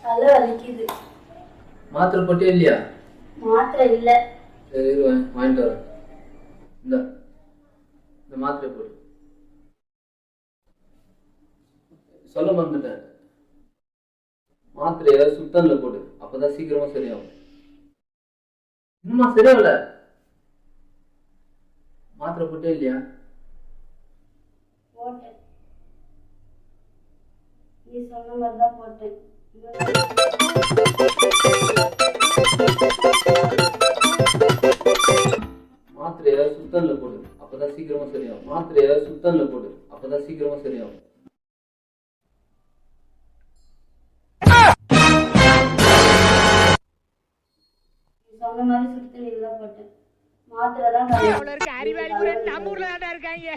தலை வலிக்குது. மாத்திரை போட்டியா இல்லையா? மாத்திரை இல்ல. சரி வாங்கிட்டு வரேன். இந்த மாத்திரை போடு. சொல்ல மறந்துட்டேன், மாத்திரைய சுத்தன்ல போடு, அப்பதான் சீக்கிரமா சரியாகும். இன்னுமா சரியாகல? மாத்திரை போட்டே இல்லையா? போட்டேன், நீ சொன்ன மாதிரிதான் போட்டேன். மாத்திரைய சுத்தன்ல போடு, அப்பதான் சீக்கிரமா சரியாகும். மாத்திரைய சுத்தன்ல போடு, அப்பதான் சீக்கிரமா சரியாகும். சொன்ன மாதிரி சுத்தி நீதான் போட்டேன். மாத்திரை தான் நம்ம ஊர்ல இருக்காங்க.